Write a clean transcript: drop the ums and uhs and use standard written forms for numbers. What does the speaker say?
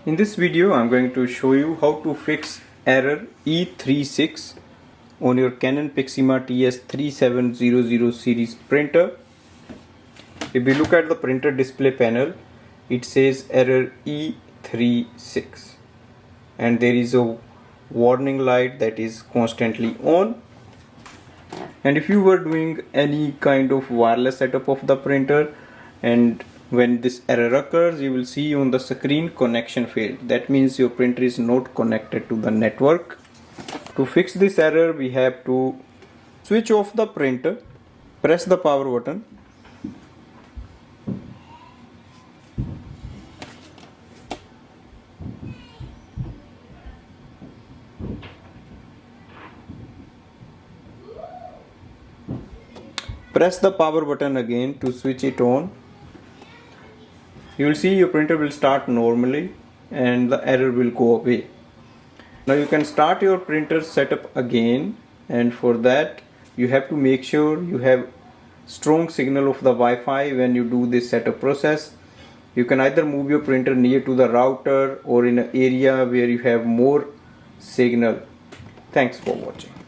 In this video I'm going to show you how to fix error E36 on your Canon Pixma TS3700 series printer. If we look at the printer display panel, it says error E36 and there is a warning light that is constantly on. And if you were doing any kind of wireless setup of the printer, and when this error occurs, you will see on the screen connection failed. That means your printer is not connected to the network. To fix this error, we have to switch off the printer, press the power button, press the power button again to switch it on. You will see your printer will start normally and the error will go away. Now you can start your printer setup again, and for that you have to make sure you have strong signal of the Wi-Fi when you do this setup process. You can either move your printer near to the router or in an area where you have more signal. Thanks for watching.